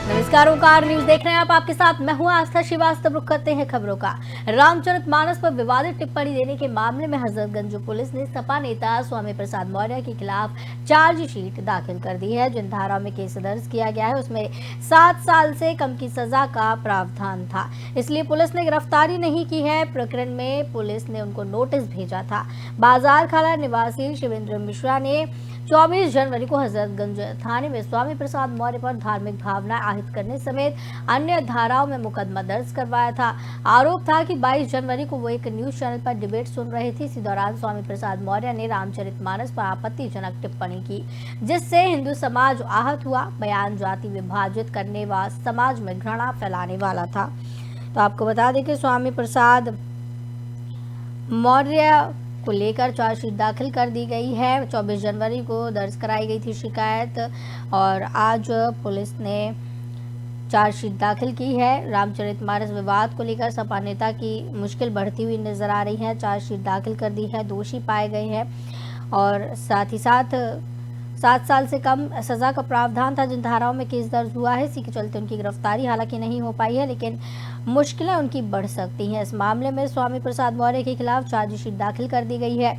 नमस्कार, ओंकार न्यूज देख रहे हैं आप। आपके साथ मैं हूं आस्था श्रीवास्तव। रुक करते हैं खबरों का। रामचरितमानस पर विवादित टिप्पणी देने के मामले में हजरतगंज पुलिस ने सपा नेता स्वामी प्रसाद मौर्य के खिलाफ चार्जशीट दाखिल कर दी है। जिन धाराओं में केस दर्ज किया गया है उसमें 7 साल से कम की सजा का प्रावधान था, इसलिए पुलिस ने गिरफ्तारी नहीं की है। प्रकरण में पुलिस ने उनको नोटिस भेजा था। बाजार खाला निवासी शिवेंद्र मिश्रा ने 24 जनवरी को हजरतगंज थाने में स्वामी प्रसाद मौर्य पर धार्मिक भावना আহিत करने समेत अन्य धाराओं में मुकदमा दर्ज करवाया था। आरोप था कि 22 जनवरी को वो एक न्यूज चैनल पर डिबेट सुन रहे थे। इसी दौरान स्वामी प्रसाद मौर्य ने रामचरितमानस पर आपत्तिजनक टिप्पणी की, जिससे हिंदू समाज आहत हुआ। बयान जाति विभाजित करने व समाज में घृणा फैलाने वाला था। तो आपको बता दें कि स्वामी प्रसाद मौर्य को लेकर चार्जशीट दाखिल कर दी गई है। 24 जनवरी को दर्ज कराई गई थी शिकायत और आज पुलिस ने चार्जशीट दाखिल की है। रामचरितमानस विवाद को लेकर सपा नेता की मुश्किल बढ़ती हुई नजर आ रही है। चार्जशीट दाखिल कर दी है, दोषी पाए गए हैं और साथ ही साथ 7 साल से कम सजा का प्रावधान था जिन धाराओं में केस दर्ज हुआ है। इसी के चलते उनकी गिरफ्तारी हालांकि नहीं हो पाई है, लेकिन मुश्किलें उनकी बढ़ सकती हैं। इस मामले में स्वामी प्रसाद मौर्य के खिलाफ चार्जशीट दाखिल कर दी गई है।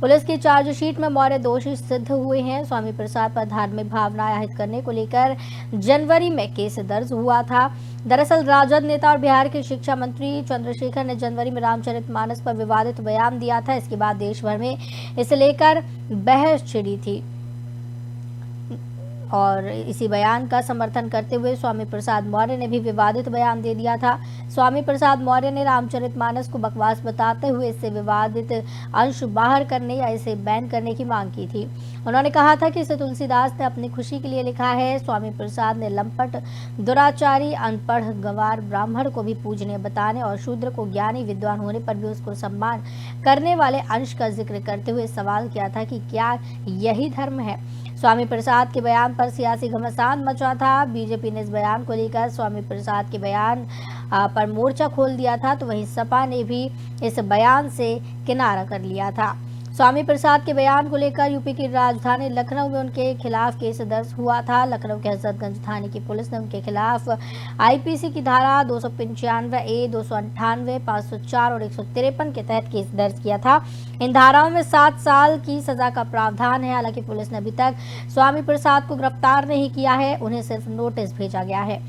पुलिस की चार्जशीट में मौर्य दोषी सिद्ध हुए हैं। स्वामी प्रसाद पर धार्मिक भावना আহিत करने को लेकर जनवरी में केस दर्ज हुआ था। दरअसल राजद नेता और बिहार के शिक्षा मंत्री चंद्रशेखर ने जनवरी में रामचरितमानस पर विवादित बयान दिया था। इसके बाद देश भर में इसे लेकर बहस छिड़ी थी और इसी बयान का समर्थन करते हुए स्वामी प्रसाद मौर्य ने भी विवादित बयान दे दिया था। स्वामी प्रसाद मौर्य ने रामचरितमानस को बकवास बताते हुए इससे विवादित अंश बाहर करने या इसे बैन करने की मांग की थी। उन्होंने कहा था कि इसे तुलसीदास ने अपनी खुशी के लिए लिखा है। स्वामी प्रसाद ने लंपट, दुराचारी, अनपढ़, गंवार ब्राह्मण को भी पूजनीय बताने और शूद्र को ज्ञानी विद्वान होने पर भी उसको सम्मान करने वाले अंश का जिक्र करते हुए सवाल किया था कि क्या यही धर्म है। स्वामी प्रसाद के बयान पर सियासी घमासान मचा था। बीजेपी ने इस बयान को लेकर स्वामी प्रसाद के बयान पर मोर्चा खोल दिया था, तो वहीं सपा ने भी इस बयान से किनारा कर लिया था। स्वामी प्रसाद के बयान को लेकर यूपी की राजधानी लखनऊ में उनके खिलाफ केस दर्ज हुआ था। लखनऊ के हजरतगंज थाने की पुलिस ने उनके खिलाफ आईपीसी की धारा 295A, 298, 504 और 153 के तहत केस दर्ज किया था। इन धाराओं में 7 साल की सजा का प्रावधान है। हालांकि पुलिस ने अभी तक स्वामी प्रसाद को गिरफ्तार नहीं किया है, उन्हें सिर्फ नोटिस भेजा गया है।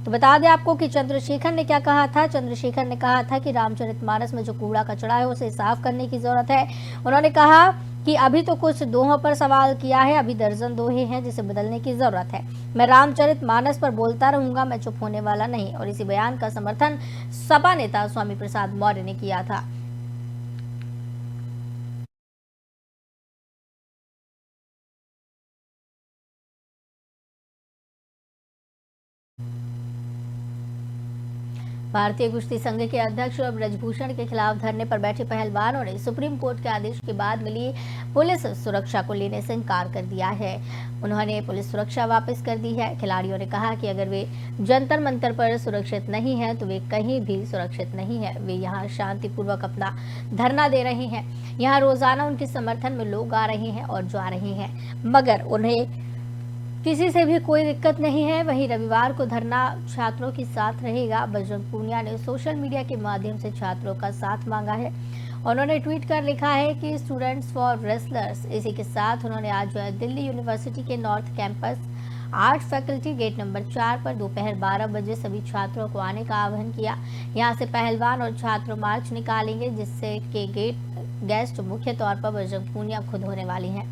तो बता दें आपको कि चंद्रशेखर ने क्या कहा था। चंद्रशेखर ने कहा था कि रामचरितमानस में जो कूड़ा कचरा है उसे साफ करने की जरूरत है। उन्होंने कहा कि अभी तो कुछ दोहों पर सवाल किया है, अभी दर्जन दोहे हैं जिसे बदलने की जरूरत है। मैं रामचरितमानस पर बोलता रहूंगा, मैं चुप होने वाला नहीं। और इसी बयान का समर्थन सपा नेता स्वामी प्रसाद मौर्य ने किया था। भारतीय कुश्ती संघ के अध्यक्ष ब्रजभूषण के खिलाफ धरने पर बैठे पहलवानों ने सुप्रीम कोर्ट के आदेश के बाद मिली पुलिस सुरक्षा को लेने से इनकार कर दिया है। उन्होंने पुलिस सुरक्षा वापस कर दी है। खिलाड़ियों ने कहा कि अगर वे जंतर मंतर पर सुरक्षित नहीं है तो वे कहीं भी सुरक्षित नहीं है। वे यहाँ शांतिपूर्वक अपना धरना दे रहे हैं। यहाँ रोजाना उनके समर्थन में लोग आ रहे हैं और जा रहे हैं, मगर उन्हें किसी से भी कोई दिक्कत नहीं है। वहीं रविवार को धरना छात्रों के साथ रहेगा। बजरंग पूनिया ने सोशल मीडिया के माध्यम से छात्रों का साथ मांगा है। उन्होंने ट्वीट कर लिखा है कि स्टूडेंट्स फॉर रेसलर्स। इसी के साथ उन्होंने आज दिल्ली यूनिवर्सिटी के north campus art faculty gate number 4 पर दोपहर 12 बजे सभी छात्रों को आने का आह्वान किया। यहाँ से पहलवान और छात्र मार्च निकालेंगे, जिससे के गेस्ट मुख्य तौर पर बजरंग पूनिया खुद होने वाली हैं।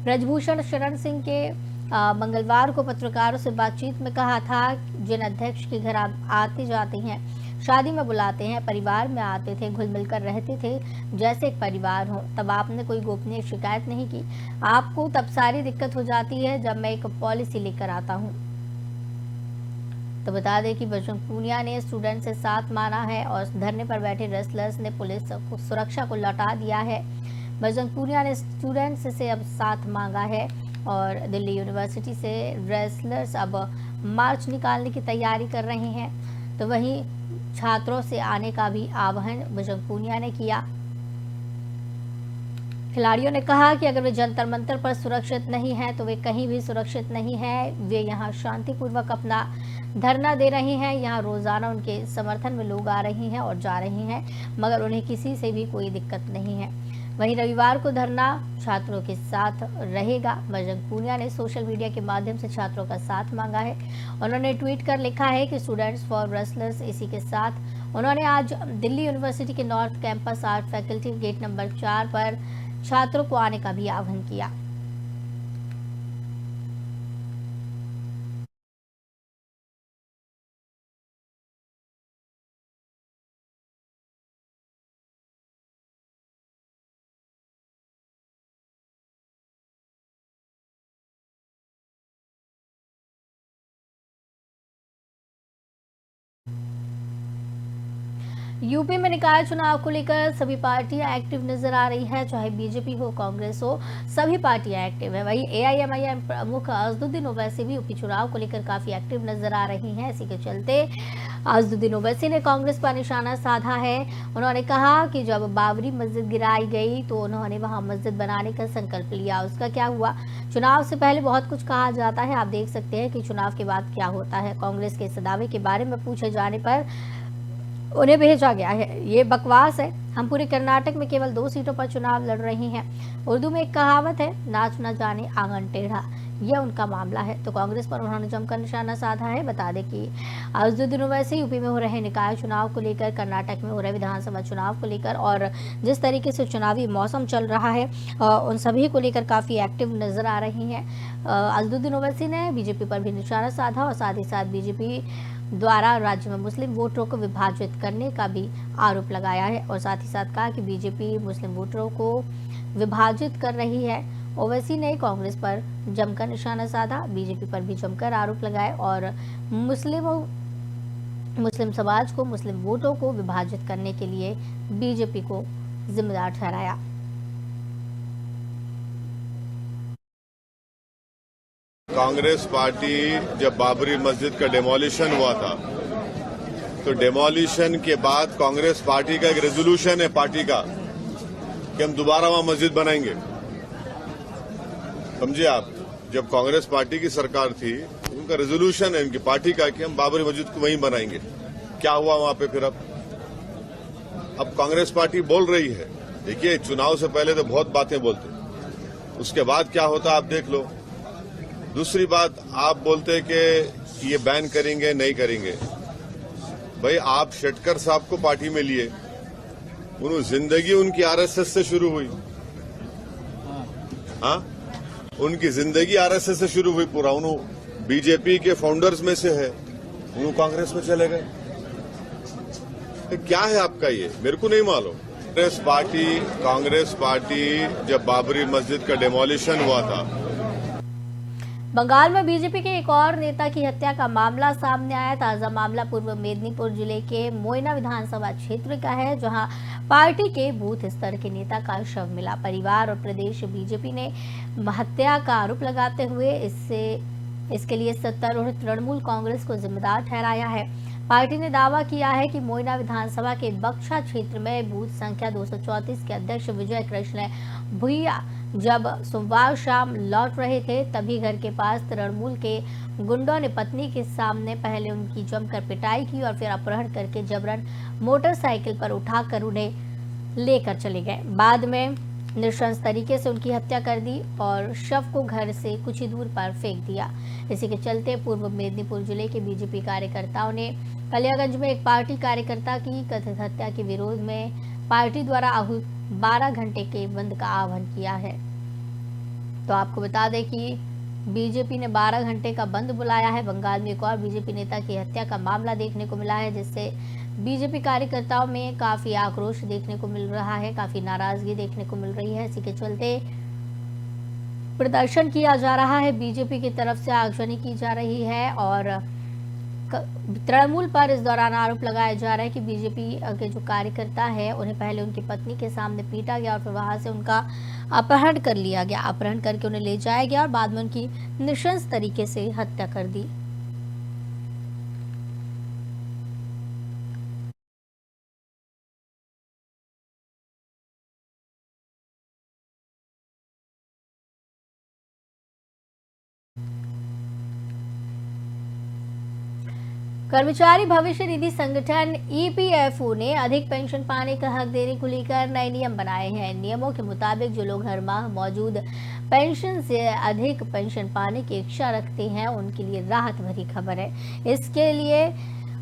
ब्रजभूषण शरण सिंह के मंगलवार को पत्रकारों से बातचीत में कहा था, जिन अध्यक्ष के घर आप आते जाते हैं, शादी में बुलाते हैं, परिवार में आते थे, घुल मिलकर रहते थे जैसे एक परिवार हो, तब आपने कोई गोपनीय शिकायत नहीं की। आपको तब सारी दिक्कत हो जाती है जब मैं एक पॉलिसी लेकर आता हूँ। तो बता दें कि बजरंग पूनिया ने स्टूडेंट से साथ माना है और धरने पर बैठे रेसलर्स ने पुलिस सुरक्षा को लौटा दिया है। बजरंग पूनिया ने स्टूडेंट्स से अब साथ मांगा है और दिल्ली यूनिवर्सिटी से रेसलर्स अब मार्च निकालने की तैयारी कर रहे हैं। तो वहीं छात्रों से आने का भी आह्वान बजरंग पूनिया ने किया। खिलाड़ियों ने कहा कि अगर वे जंतर मंतर पर सुरक्षित नहीं हैं तो वे कहीं भी सुरक्षित नहीं हैं। वे यहां शांतिपूर्वक अपना धरना दे रहे हैं। यहां रोजाना उनके समर्थन में लोग आ रहे हैं और जा रहे हैं, मगर उन्हें किसी से भी कोई दिक्कत नहीं है। वहीं रविवार को धरना छात्रों के साथ रहेगा। बजरंग पूनिया ने सोशल मीडिया के माध्यम से छात्रों का साथ मांगा है। उन्होंने ट्वीट कर लिखा है कि स्टूडेंट्स फॉर रेसलर्स। इसी के साथ उन्होंने आज दिल्ली यूनिवर्सिटी के north campus art faculty gate number 4 पर छात्रों को आने का भी आह्वान किया। यूपी में निकाय चुनाव को लेकर सभी पार्टियां एक्टिव नजर आ रही है, चाहे बीजेपी हो, कांग्रेस हो, सभी पार्टियां एक्टिव है। वहीं एआईएमआईएम प्रमुख अजदुद्दीन ओवैसी भी यूपी चुनाव को लेकर काफी एक्टिव नजर आ रही हैं। इसी के चलते अजदुद्दीन ओवैसी ने कांग्रेस पर निशाना साधा है। उन्होंने कहा कि जब बाबरी मस्जिद गिराई गई तो उन्होंने वहां मस्जिद बनाने का संकल्प लिया, उसका क्या हुआ? चुनाव से पहले बहुत कुछ कहा जाता है, आप देख सकते हैं कि चुनाव के बाद क्या होता है। कांग्रेस के इस दावे के बारे में पूछे जाने पर उन्हें भेजा गया है, ये बकवास है। हम पूरे कर्नाटक में केवल 2 सीटों पर चुनाव लड़ रहे हैं। उर्दू में एक कहावत है, नाच न जाने आंगन टेढ़ा, यह उनका मामला है। तो कांग्रेस पर उन्होंने जमकर निशाना साधा है। बता दें कि अजदुद्दीन ओवैसी यूपी में हो रहे निकाय चुनाव को लेकर, कर्नाटक में हो रहे विधानसभा चुनाव को लेकर और जिस तरीके से चुनावी मौसम चल रहा है उन सभी को लेकर काफी एक्टिव नजर आ रही हैं। अजदुद्दीन ओवैसी ने बीजेपी पर भी निशाना साधा और साथ ही साथ बीजेपी द्वारा राज्य में मुस्लिम वोटरों को विभाजित करने का भी आरोप लगाया है और साथ ही साथ कहा कि बीजेपी मुस्लिम वोटरों को विभाजित कर रही है। ओवैसी ने कांग्रेस पर जमकर निशाना साधा, बीजेपी पर भी जमकर आरोप लगाए और मुस्लिम समाज को, मुस्लिम वोटों को विभाजित करने के लिए बीजेपी को जिम्मेदार ठहराया। कांग्रेस पार्टी जब बाबरी मस्जिद का डेमोलिशन हुआ था तो डेमोलिशन के बाद कांग्रेस पार्टी का एक रेजोल्यूशन है पार्टी का कि हम दोबारा वहां मस्जिद बनाएंगे। समझिए आप, जब कांग्रेस पार्टी की सरकार थी उनका रेजोल्यूशन है उनकी पार्टी का कि हम बाबरी मस्जिद को वहीं बनाएंगे। क्या हुआ वहां पे फिर? अब कांग्रेस पार्टी बोल रही है, देखिए चुनाव से पहले तो बहुत बातें बोलते, उसके बाद क्या होता आप देख लो। दूसरी बात, आप बोलते कि ये बैन करेंगे, नहीं करेंगे। भाई आप शेटकर साहब को पार्टी में लिए, उन्होंने जिंदगी उनकी आरएसएस से शुरू हुई। हाँ, उनकी जिंदगी आरएसएस से शुरू हुई पूरा। उन्होंने बीजेपी के फाउंडर्स में से है, उन्होंने कांग्रेस में चले गए। क्या है आपका ये, मेरे को नहीं मालूम। कांग्रेस पार्टी जब बाबरी मस्जिद का डेमोलिशन हुआ था, बंगाल में बीजेपी के एक और नेता की हत्या का मामला सामने आया। ताजा मामला पूर्व मेदिनीपुर जिले के मोयना विधानसभा क्षेत्र का है, जहां पार्टी के बूथ स्तर के नेता का शव मिला। परिवार और प्रदेश बीजेपी ने हत्या का आरोप लगाते हुए इसके लिए सत्तारूढ़ तृणमूल कांग्रेस को जिम्मेदार ठहराया है। पार्टी ने दावा किया है कि मोयना विधानसभा के बक्शा क्षेत्र में बूथ संख्या 234 के अध्यक्ष विजय कृष्ण भुइया जब सोमवार शाम लौट रहे थे, तभी घर के पास तृणमूल के गुंडों ने पत्नी के सामने पहले उनकी जमकर पिटाई की और फिर अपहरण करके जबरन मोटरसाइकिल पर उठाकर उन्हें लेकर चले गए। बाद में नृशंस तरीके से उनकी हत्या कर दी और शव को घर से कुछ ही दूर पर फेंक दिया। इसी के चलते पूर्व मेदिनीपुर जिले के बीजेपी कार्यकर्ताओं ने कलियागंज में एक पार्टी कार्यकर्ता की कथित हत्या के विरोध में पार्टी द्वारा आहूत 12 घंटे के बंद का आह्वान किया है। तो आपको बता दें कि बीजेपी ने 12 घंटे का बंद बुलाया है। बंगाल में एक और बीजेपी नेता की हत्या का मामला देखने को मिला है, जिससे बीजेपी कार्यकर्ताओं में काफी आक्रोश देखने को मिल रहा है, काफी नाराजगी देखने को मिल रही है। इसी के चलते प्रदर्शन किया जा रहा है, बीजेपी की तरफ से आगजनी की जा रही है और तृणमूल पर इस दौरान आरोप लगाया जा रहा है कि बीजेपी के जो कार्यकर्ता है उन्हें पहले उनकी पत्नी के सामने पीटा गया और फिर वहां से उनका अपहरण कर लिया गया, अपहरण करके उन्हें ले जाया गया और बाद में उनकी नृशंस तरीके से हत्या कर दी। कर्मचारी भविष्य निधि संगठन ईपीएफओ ने अधिक पेंशन पाने का हक देने को लेकर नए नियम बनाए हैं। नियमों के मुताबिक जो लोग हर माह मौजूद पेंशन से अधिक पेंशन पाने की इच्छा रखते हैं उनके लिए राहत भरी खबर है। इसके लिए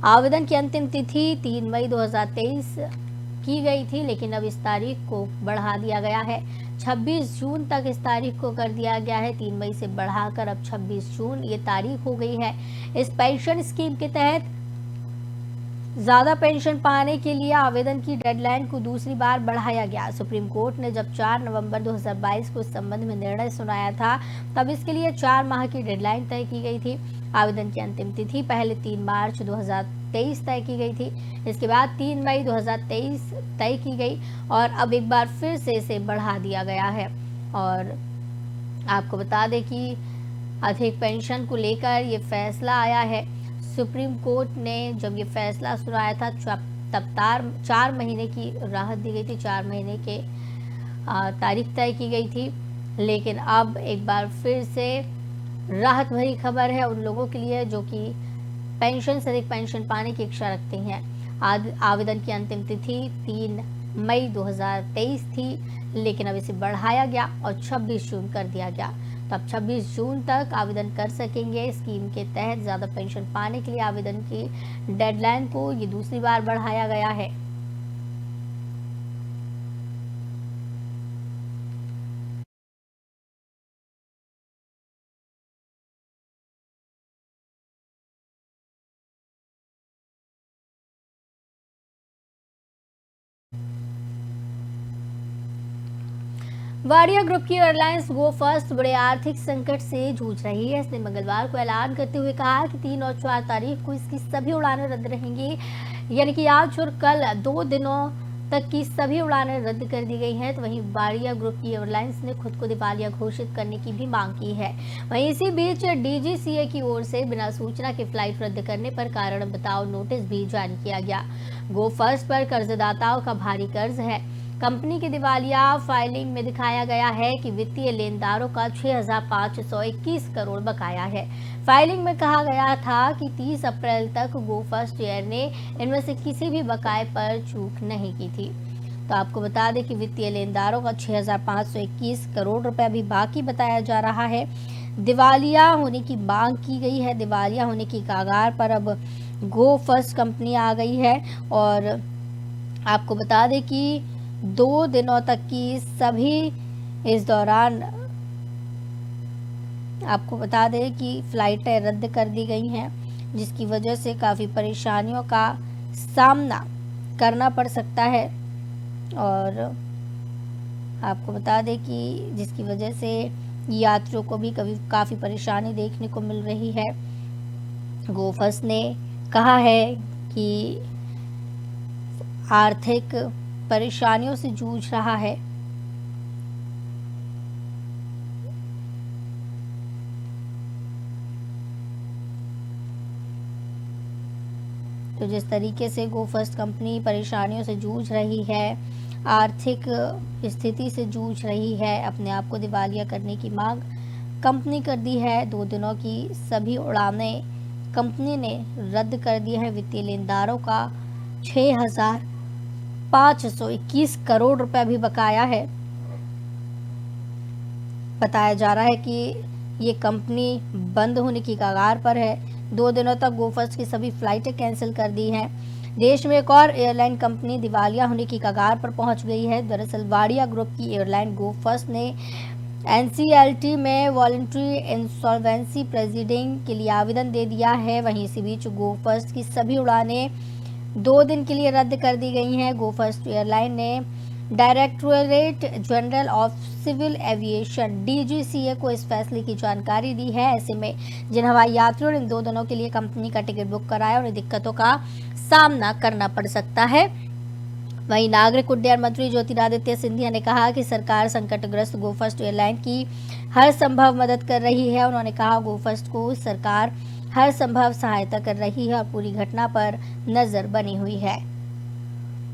आवेदन की अंतिम तिथि 3 मई 2023 की गई थी, लेकिन अब इस तारीख को बढ़ा दिया गया है। 26 जून तक इस तारीख को कर दिया गया है। 3 मई से बढ़ाकर अब 26 जून ये तारीख हो गई है। इस पेंशन स्कीम के तहत ज्यादा पेंशन पाने के लिए आवेदन की डेडलाइन को दूसरी बार बढ़ाया गया। सुप्रीम कोर्ट ने जब 4 नवंबर 2022 को इस संबंध में निर्णय सुनाया था, तब इसके लिए 4 माह की डेडलाइन तय की गई थी। आवेदन की अंतिम तिथि पहले 3 मार्च 2023 तय की गई थी। इसके बाद 3 मई 2023 तय की गई और अब एक बार फिर से इसे बढ़ा दिया गया है। और आपको बता दें कि अधिक पेंशन को लेकर ये फैसला आया है। सुप्रीम कोर्ट ने जब ये फैसला सुनाया था तब 4 महीने की राहत दी गई थी, 4 महीने के तारीख तय की गई थी। लेकिन अब एक बार फिर से राहत भरी खबर है उन लोगों के लिए जो कि पेंशन से अधिक पेंशन पाने की इच्छा रखते हैं। आवेदन की अंतिम तिथि 3 मई 2023 थी, लेकिन अब इसे बढ़ाया गया और 26 जून कर दिया गया। तो अब 26 जून तक आवेदन कर सकेंगे। स्कीम के तहत ज़्यादा पेंशन पाने के लिए आवेदन की डेडलाइन को ये दूसरी बार बढ़ाया गया है। वाडिया ग्रुप की एयरलाइंस गो फर्स्ट बड़े आर्थिक संकट से जूझ रही है। इसने मंगलवार को ऐलान करते हुए कहा कि 3 और 4 तारीख को इसकी सभी उड़ानें रद्द रहेंगी, यानी कि आज और कल 2 दिनों तक की सभी उड़ानें रद्द कर दी गई हैं। तो वहीं वाडिया ग्रुप की एयरलाइंस ने खुद को दिवालिया घोषित करने की भी मांग की है। वहीं इसी बीच डीजीसीए की ओर से बिना सूचना के फ्लाइट रद्द करने पर कारण बताओ नोटिस भी जारी किया गया। गो फर्स्ट पर कर्जदाताओं का भारी कर्ज है। कंपनी की दिवालिया फाइलिंग में दिखाया गया है कि वित्तीय लेनदारों का 6,521 करोड़ बकाया है। फाइलिंग में कहा गया था कि 30 अप्रैल तक गो फर्स्ट एयर ने इनमें से किसी भी बकाये पर चूक नहीं की थी। तो आपको बता दें कि वित्तीय लेनदारों का 6,521 करोड़ रुपए अभी बाकी बताया जा रहा है। दिवालिया होने की मांग की गई है। दिवालिया होने की कगार पर अब गो फर्स्ट कंपनी आ गई है और आपको बता दें कि 2 दिनों तक की सभी इस दौरान आपको बता दें कि फ्लाइटें रद्द कर दी गई हैं, जिसकी वजह से काफ़ी परेशानियों का सामना करना पड़ सकता है। और आपको बता दें कि जिसकी वजह से यात्रियों को भी काफ़ी परेशानी देखने को मिल रही है। गो फर्स्ट ने कहा है कि आर्थिक परेशानियों से जूझ रहा है। तो जिस तरीके से गो फर्स्ट कंपनी परेशानियों से जूझ रही है, आर्थिक स्थिति से जूझ रही है, अपने आप को दिवालिया करने की मांग कंपनी कर दी है। 2 दिनों की सभी उड़ानें कंपनी ने रद्द कर दी है। वित्तीय लेनदारों का 6,521 करोड़ रुपए भी बकाया है। बताया जा रहा है कि ये कंपनी बंद होने की कगार पर है। 2 दिनों तक गो फर्स्ट की सभी फ्लाइटें कैंसिल कर दी हैं। देश में एक और एयरलाइन कंपनी दिवालिया होने की कगार पर पहुंच गई है। दरअसल वाडिया ग्रुप की एयरलाइन गो फर्स्ट ने एनसीएलटी में वॉलंटरी इंसॉल्वेंसी प्रोसीडिंग के लिए आवेदन दे दिया है। वहीं इसी बीच गो फर्स्ट की सभी उड़ानें 2 दिन के लिए रद्द कर दी गई हैं। गो फर्स्ट एयरलाइन ने directorate general of civil aviation DGCA को इस फैसले की जानकारी दी है। ऐसे में जिन हवाई यात्रियों ने 2 दिनों के लिए कंपनी का टिकट बुक कराया उन्हें दिक्कतों का सामना करना पड़ सकता है। वहीं नागरिक उड्डयन मंत्री ज्योतिरादित्य सिंधिया ने कहा कि सरकार संकटग्रस्त गो फर्स्ट एयरलाइन की हर संभव मदद कर रही है। उन्होंने कहा गो फर्स्ट को सरकार हर संभव सहायता कर रही है और पूरी घटना पर नजर बनी हुई है।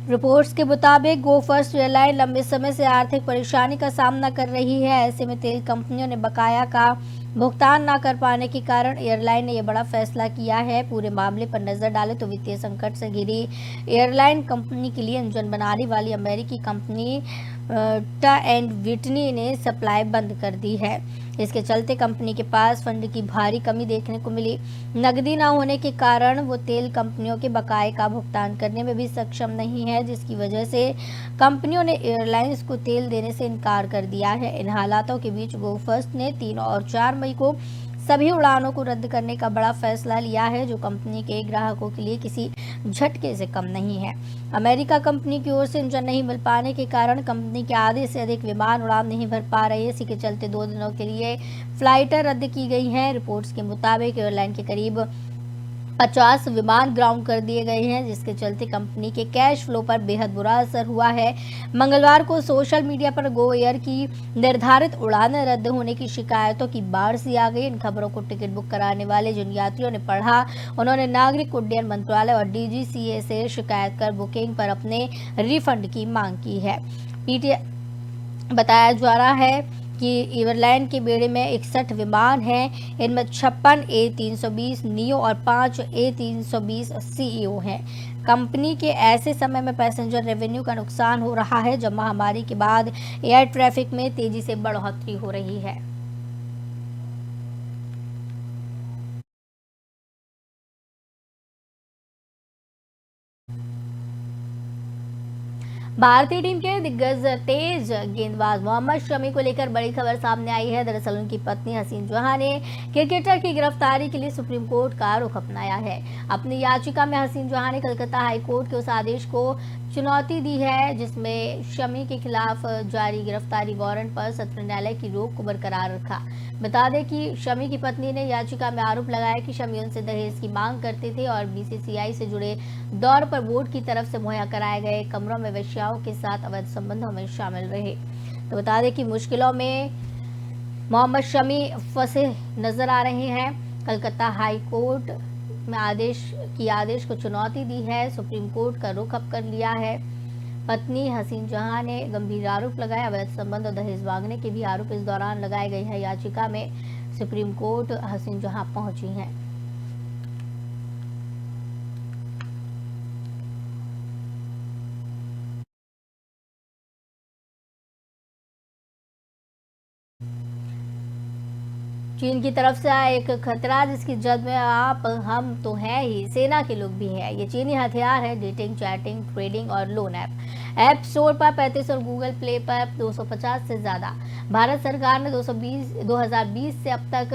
रिपोर्ट्स के मुताबिक गो फर्स्ट एयरलाइन लंबे समय से आर्थिक परेशानी का सामना कर रही है। ऐसे में तेल कंपनियों ने बकाया का भुगतान न कर पाने के कारण एयरलाइन ने यह बड़ा फैसला किया है। पूरे मामले पर नजर डालें तो वित्तीय संकट से घिरी एयरलाइन कंपनी के लिए इंजन बनाने वाली अमेरिकी कंपनी Pratt एंड विटनी ने सप्लाई बंद कर दी है। इसके चलते कंपनी के पास फंड की भारी कमी देखने को मिली। नकदी न होने के कारण वो तेल कंपनियों के बकाये का भुगतान करने में भी सक्षम नहीं है, जिसकी वजह से कंपनियों ने एयरलाइंस को तेल देने से इनकार कर दिया है। इन हालातों के बीच गो फर्स्ट ने 3 और 4 मई को सभी उड़ानों को रद्द करने का बड़ा फैसला लिया है, जो कंपनी के ग्राहकों के लिए किसी झटके से कम नहीं है। अमेरिका कंपनी की ओर से इंजन नहीं मिल पाने के कारण कंपनी के आधे से अधिक विमान उड़ान नहीं भर पा रहे हैं। इसी के चलते 2 दिनों के लिए फ्लाइटें रद्द की गई हैं। रिपोर्ट्स के मुताबिक एयरलाइन के करीब 50 विमान ग्राउंड कर दिए गए हैं, जिसके चलते कंपनी के कैश फ्लो पर बेहद बुरा असर हुआ है। मंगलवार को सोशल मीडिया पर गो एयर की निर्धारित उड़ानें रद्द होने की शिकायतों की बाढ़ सी आ गई। इन खबरों को टिकट बुक कराने वाले जिन यात्रियों ने पढ़ा, उन्होंने नागरिक उड्डयन मंत्रालय और DGCA से शिकायत कर बुकिंग पर अपने रिफंड की मांग की है। PTI बताया जा रहा है कि एयरलाइन के बेड़े में 61 विमान हैं। इनमें 56 A320 नियो और 5 A320 CEO हैं। कंपनी के ऐसे समय में पैसेंजर रेवेन्यू का नुकसान हो रहा है जब महामारी के बाद एयर ट्रैफिक में तेजी से बढ़ोतरी हो रही है। भारतीय टीम के दिग्गज तेज गेंदबाज मोहम्मद शमी को लेकर बड़ी खबर सामने आई है। दरअसल उनकी पत्नी हसीन जहां ने क्रिकेटर की गिरफ्तारी के लिए सुप्रीम कोर्ट का रुख अपनाया है। अपनी याचिका में हसीन जहां ने कलकत्ता हाई कोर्ट के उस आदेश को चुनौती दी है जिसमें शमी के खिलाफ जारी गिरफ्तारी वारंट पर सत्र न्यायालय की रोक को बरकरार रखा। बता दें कि शमी की पत्नी ने याचिका में आरोप लगाया कि शमी उनसे दहेज की मांग करते थे और BCCI से जुड़े दौर पर बोर्ड की तरफ से मुहैया कराए गए कमरों में वेश्याओं के साथ अवैध संबंधों में शामिल रहे। तो बता दें कि मुश्किलों में मोहम्मद शमी फंसे नजर आ रहे हैं। कलकत्ता हाई कोर्ट में आदेश को चुनौती दी है। सुप्रीम कोर्ट का रुख अब कर लिया है। पत्नी हसीन जहां ने गंभीर आरोप लगाए। अवैध संबंध और दहेज मांगने के भी आरोप इस दौरान लगाए गए हैं। याचिका में सुप्रीम कोर्ट हसीन जहां पहुंची हैं। चीन की तरफ से आया एक खतरा जिसकी जद में आप हम तो हैं ही, सेना के लोग भी हैं। ये चीनी हथियार है डेटिंग, चैटिंग, ट्रेडिंग और लोन ऐप स्टोर पर 35 और गूगल प्ले पर 250 से ज्यादा। भारत सरकार ने 2020 से अब तक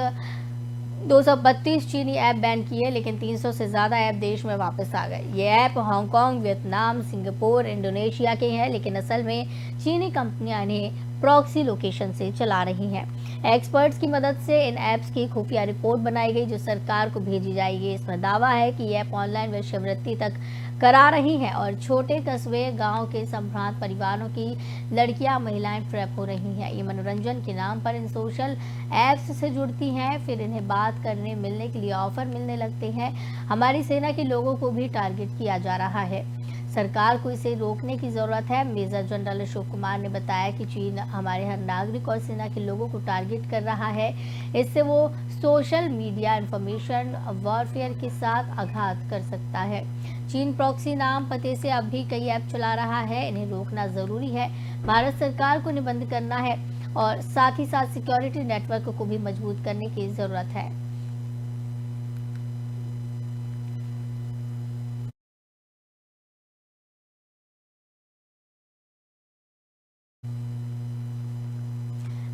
232 चीनी ऐप बैन किए, लेकिन 300 से ज्यादा ऐप देश में वापस आ गए। ये app Hong Kong, Vietnam, Singapore, Indonesia के हैं, लेकिन असल में चीनी कंपनियां इन्हें प्रॉक्सी लोकेशन से चला रही हैं। एक्सपर्ट्स की मदद से इन ऐप्स की खुफिया रिपोर्ट बनाई गई जो सरकार को भेजी जाएगी। इसमें दावा है कि ये ऐप ऑनलाइन वेश्यावृत्ति तक करा रही हैं और छोटे कस्बे, गांव के संभ्रांत परिवारों की लड़कियां, महिलाएं ट्रैप हो रही हैं। ये मनोरंजन के नाम पर इन सोशल ऐप्स से जुड़ती हैं, फिर इन्हें बात करने, मिलने के लिए ऑफर मिलने लगते हैं। हमारी सेना के लोगों को भी टारगेट किया जा रहा है। सरकार को इसे रोकने की जरूरत है। मेजर जनरल अशोक कुमार ने बताया कि चीन हमारे हर नागरिक और सेना के लोगों को टारगेट कर रहा है। इससे वो सोशल मीडिया इंफॉर्मेशन वॉरफेयर के साथ आघात कर सकता है। चीन प्रॉक्सी नाम पते से अब भी कई ऐप चला रहा है। इन्हें रोकना जरूरी है। भारत सरकार को निबंध करना है और साथ ही साथ सिक्योरिटी नेटवर्क को भी मजबूत करने की जरूरत है।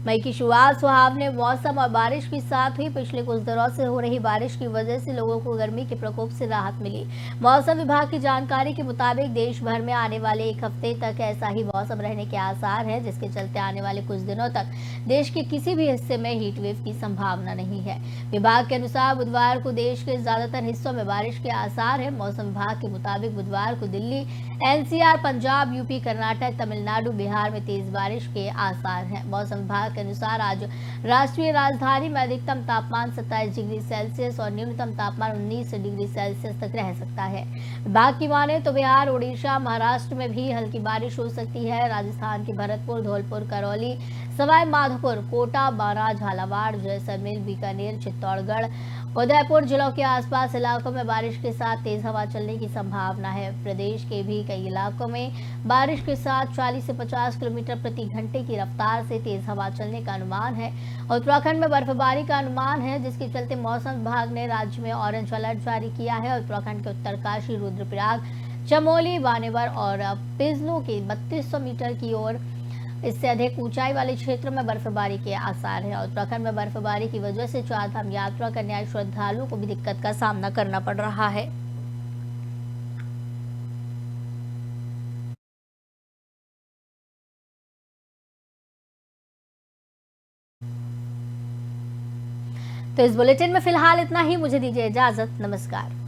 मई की शुरुआत सुहावने मौसम और बारिश के साथ हुई। पिछले कुछ दिनों से हो रही बारिश की वजह से लोगों को गर्मी के प्रकोप से राहत मिली। मौसम विभाग की जानकारी के मुताबिक देश भर में आने वाले एक हफ्ते तक ऐसा ही मौसम रहने के आसार है, जिसके चलते आने वाले कुछ दिनों तक देश के किसी भी हिस्से में हीट वेव की संभावना नहीं है। विभाग के अनुसार बुधवार को देश के ज्यादातर हिस्सों में बारिश के आसार है। मौसम विभाग के मुताबिक बुधवार को दिल्ली, NCR, पंजाब, UP, कर्नाटक, तमिलनाडु, बिहार में तेज बारिश के आसार हैं। मौसम विभाग के अनुसार आज राष्ट्रीय राजधानी में अधिकतम तापमान 27 डिग्री सेल्सियस और न्यूनतम तापमान 19 डिग्री सेल्सियस तक रह सकता है। विभाग की माने तो बिहार, उड़ीसा, महाराष्ट्र में भी हल्की बारिश हो सकती है। राजस्थान के भरतपुर, धौलपुर, करौली, सवाई माधोपुर, कोटा, बारा, झालावाड़, जैसलमेर, बीकानेर, चित्तौड़गढ़, उदयपुर जिलों के आसपास इलाकों में बारिश के साथ तेज हवा चलने की संभावना है। प्रदेश के भी कई इलाकों में बारिश के साथ 40 से 50 किलोमीटर प्रति घंटे की रफ्तार से तेज हवा चलने का अनुमान है। उत्तराखंड में बर्फबारी का अनुमान है, जिसके चलते मौसम विभाग ने राज्य में ऑरेंज अलर्ट जारी किया है। उत्तराखंड के उत्तरकाशी, रुद्रप्रयाग, चमोली, बानेवर और पिजनू के 3200 मीटर की ओर इससे अधिक ऊंचाई वाले क्षेत्रों में बर्फबारी के आसार हैं। उत्तराखंड में बर्फबारी की वजह से चारधाम यात्रा करने आए श्रद्धालुओं को भी दिक्कत का सामना करना पड़ रहा है। तो इस बुलेटिन में फिलहाल इतना ही। मुझे दीजिए इजाजत। नमस्कार।